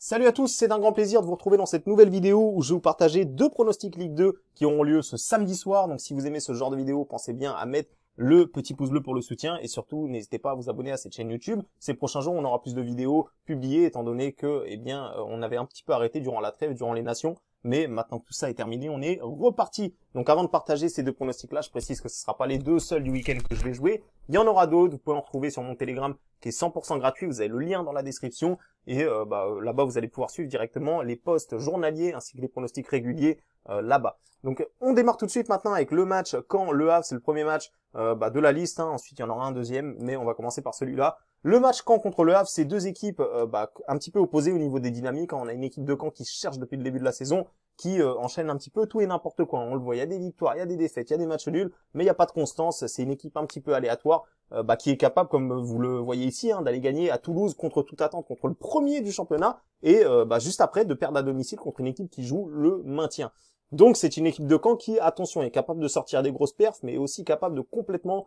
Salut à tous, c'est un grand plaisir de vous retrouver dans cette nouvelle vidéo où je vais vous partager deux pronostics Ligue 2 qui auront lieu ce samedi soir. Donc si vous aimez ce genre de vidéo, pensez bien à mettre le petit pouce bleu pour le soutien et surtout n'hésitez pas à vous abonner à cette chaîne YouTube. Ces prochains jours, on aura plus de vidéos publiées étant donné que on avait un petit peu arrêté durant la trêve, durant les nations. Mais maintenant que tout ça est terminé, on est reparti. Donc avant de partager ces deux pronostics-là, je précise que ce ne sera pas les deux seuls du week-end que je vais jouer. Il y en aura d'autres, vous pouvez en retrouver sur mon Telegram qui est 100% gratuit, vous avez le lien dans la description. Et là-bas, vous allez pouvoir suivre directement les posts journaliers ainsi que les pronostics réguliers là-bas. Donc on démarre tout de suite maintenant avec le match Caen Le Havre, c'est le premier match de la liste. Ensuite, il y en aura un deuxième, mais on va commencer par celui-là. Le match Caen contre Le Havre, c'est deux équipes un petit peu opposées au niveau des dynamiques. On a une équipe de Caen qui cherche depuis le début de la saison, qui enchaîne un petit peu tout et n'importe quoi. On le voit, il y a des victoires, il y a des défaites, il y a des matchs nuls, mais il n'y a pas de constance. C'est une équipe un petit peu aléatoire, qui est capable, comme vous le voyez ici, d'aller gagner à Toulouse contre toute attente, contre le premier du championnat, et juste après de perdre à domicile contre une équipe qui joue le maintien. Donc c'est une équipe de Caen qui, attention, est capable de sortir des grosses perfs, mais aussi capable de complètement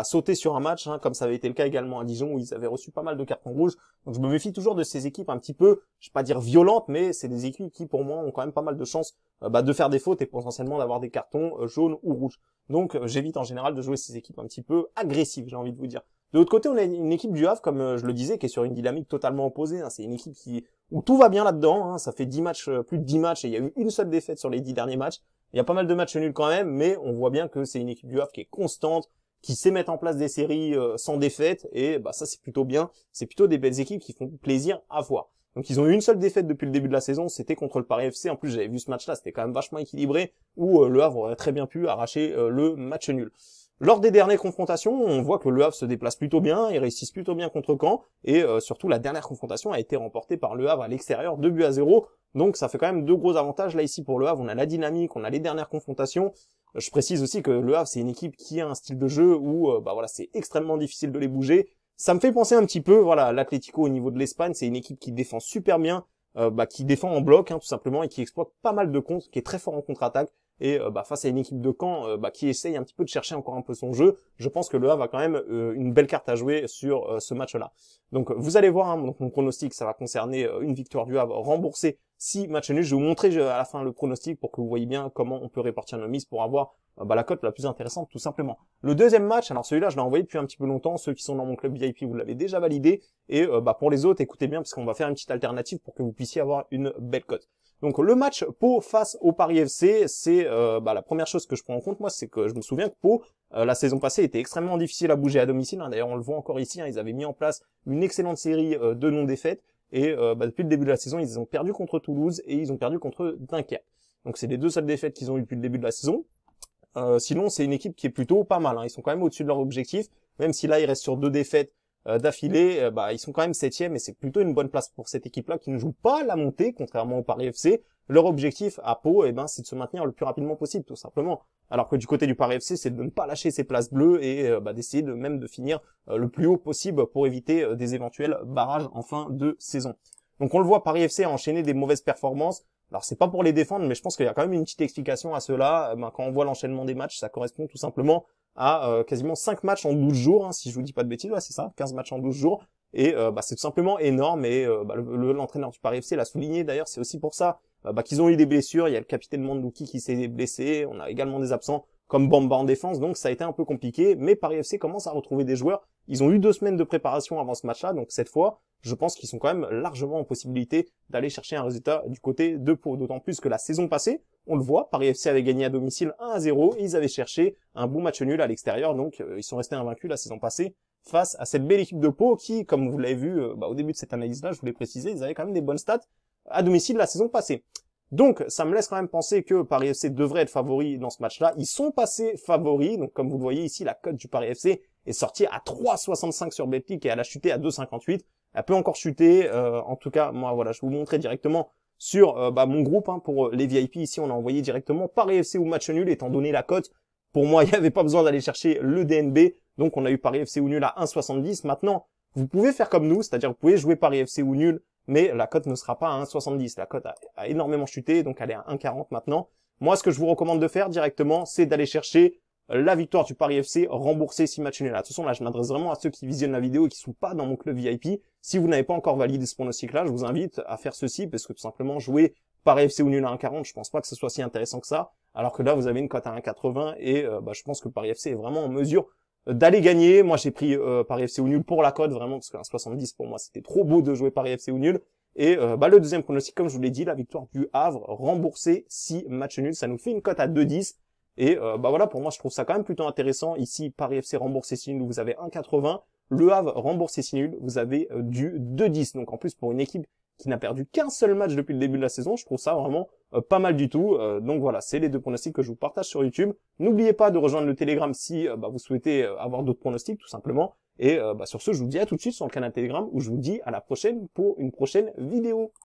sauter sur un match, comme ça avait été le cas également à Dijon où ils avaient reçu pas mal de cartons rouges. Donc je me méfie toujours de ces équipes un petit peu, je vais pas dire violentes, mais c'est des équipes qui pour moi ont quand même pas mal de chances de faire des fautes et potentiellement d'avoir des cartons jaunes ou rouges. Donc j'évite en général de jouer ces équipes un petit peu agressives, j'ai envie de vous dire. De l'autre côté, on a une équipe du Havre, comme je le disais, qui est sur une dynamique totalement opposée. C'est une équipe où tout va bien là-dedans. Ça fait 10 matchs, plus de 10 matchs, et il y a eu une seule défaite sur les 10 derniers matchs. Il y a pas mal de matchs nuls quand même, mais on voit bien que c'est une équipe du Havre qui est constante, qui sait mettre en place des séries sans défaite, et ça c'est plutôt bien. C'est plutôt des belles équipes qui font plaisir à voir. Donc ils ont eu une seule défaite depuis le début de la saison, c'était contre le Paris FC. En plus j'avais vu ce match-là, c'était quand même vachement équilibré, où le Havre aurait très bien pu arracher le match nul. Lors des dernières confrontations, on voit que le Havre se déplace plutôt bien, ils réussissent plutôt bien contre Caen, et surtout la dernière confrontation a été remportée par le Havre à l'extérieur, 2-0. Donc ça fait quand même deux gros avantages là ici pour le Havre. On a la dynamique, on a les dernières confrontations. Je précise aussi que le Havre c'est une équipe qui a un style de jeu où c'est extrêmement difficile de les bouger. Ça me fait penser un petit peu à l'Atlético au niveau de l'Espagne. C'est une équipe qui défend super bien, qui défend en bloc tout simplement et qui exploite pas mal de contres, qui est très fort en contre-attaque. Et face à une équipe de Caen qui essaye un petit peu de chercher encore un peu son jeu, je pense que le Havre a quand même une belle carte à jouer sur ce match-là. Donc vous allez voir, donc mon pronostic, ça va concerner une victoire du Havre remboursée 6 matchs nuls. Je vais vous montrer à la fin le pronostic pour que vous voyez bien comment on peut répartir nos mises pour avoir la cote la plus intéressante tout simplement. Le deuxième match, alors celui-là je l'ai envoyé depuis un petit peu longtemps, ceux qui sont dans mon club VIP vous l'avez déjà validé, et pour les autres écoutez bien parce qu'on va faire une petite alternative pour que vous puissiez avoir une belle cote. Donc le match Pau face au Paris FC, c'est la première chose que je prends en compte moi, c'est que je me souviens que Pau la saison passée était extrêmement difficile à bouger à domicile. D'ailleurs on le voit encore ici, ils avaient mis en place une excellente série de non-défaites et depuis le début de la saison ils ont perdu contre Toulouse et ils ont perdu contre Dunkerque. Donc c'est les deux seules défaites qu'ils ont eues depuis le début de la saison. Sinon c'est une équipe qui est plutôt pas mal. Ils sont quand même au-dessus de leur objectif, même si là ils restent sur deux défaites d'affilée, ils sont quand même 7e et c'est plutôt une bonne place pour cette équipe-là qui ne joue pas la montée, contrairement au Paris FC. Leur objectif à Pau, c'est de se maintenir le plus rapidement possible, tout simplement. Alors que du côté du Paris FC, c'est de ne pas lâcher ses places bleues et d'essayer de finir le plus haut possible pour éviter des éventuels barrages en fin de saison. Donc on le voit, Paris FC a enchaîné des mauvaises performances. Alors c'est pas pour les défendre, mais je pense qu'il y a quand même une petite explication à cela. Quand on voit l'enchaînement des matchs, ça correspond tout simplement à quasiment 5 matchs en 12 jours, si je vous dis pas de bêtises, c'est ça, 15 matchs en 12 jours, et c'est tout simplement énorme, et l'entraîneur du Paris FC l'a souligné, d'ailleurs c'est aussi pour ça qu'ils ont eu des blessures. Il y a le capitaine Mandouki qui s'est blessé, on a également des absents comme Bamba en défense, donc ça a été un peu compliqué, mais Paris FC commence à retrouver des joueurs. Ils ont eu 2 semaines de préparation avant ce match-là, donc cette fois, je pense qu'ils sont quand même largement en possibilité d'aller chercher un résultat du côté de Pau, d'autant plus que la saison passée, on le voit, Paris FC avait gagné à domicile 1-0 et ils avaient cherché un bon match nul à l'extérieur, donc ils sont restés invaincus la saison passée face à cette belle équipe de Pau qui, comme vous l'avez vu au début de cette analyse-là, je vous l'ai précisé, ils avaient quand même des bonnes stats à domicile la saison passée. Donc ça me laisse quand même penser que Paris FC devrait être favori dans ce match-là. Ils sont passés favoris, donc comme vous le voyez ici, la cote du Paris FC est sortie à 3,65 sur Betclic et elle a chuté à 2,58. Elle peut encore chuter, en tout cas, moi voilà, je vais vous montrer directement sur mon groupe, pour les VIP ici, on a envoyé directement Paris FC ou match nul, étant donné la cote. Pour moi, il n'y avait pas besoin d'aller chercher le DNB, donc on a eu Paris FC ou nul à 1,70. Maintenant, vous pouvez faire comme nous, c'est-à-dire vous pouvez jouer Paris FC ou nul, mais la cote ne sera pas à 1,70. La cote a énormément chuté, donc elle est à 1,40 maintenant. Moi, ce que je vous recommande de faire directement, c'est d'aller chercher la victoire du Paris FC remboursée 6 matchs nuls. Attention, là, je m'adresse vraiment à ceux qui visionnent la vidéo et qui sont pas dans mon club VIP. Si vous n'avez pas encore validé ce pronostic-là, je vous invite à faire ceci, parce que tout simplement, jouer Paris FC ou nul à 1,40, je pense pas que ce soit si intéressant que ça, alors que là, vous avez une cote à 1,80 et je pense que Paris FC est vraiment en mesure d'aller gagner. Moi, j'ai pris Paris FC ou nul pour la cote, vraiment, parce qu'un 70, pour moi, c'était trop beau de jouer Paris FC ou nul. Et le deuxième pronostic, comme je vous l'ai dit, la victoire du Havre, remboursée 6 matchs nuls, ça nous fait une cote à 2,10. Et voilà, pour moi, je trouve ça quand même plutôt intéressant. Ici, Paris FC remboursé 6 nuls, vous avez 1,80. Le Havre remboursé 6 nuls, vous avez du 2,10. Donc en plus, pour une équipe qui n'a perdu qu'un seul match depuis le début de la saison, je trouve ça vraiment pas mal du tout. Donc voilà, c'est les deux pronostics que je vous partage sur YouTube. N'oubliez pas de rejoindre le Telegram si vous souhaitez avoir d'autres pronostics, tout simplement. Et sur ce, je vous dis à tout de suite sur le canal Telegram, où je vous dis à la prochaine pour une prochaine vidéo.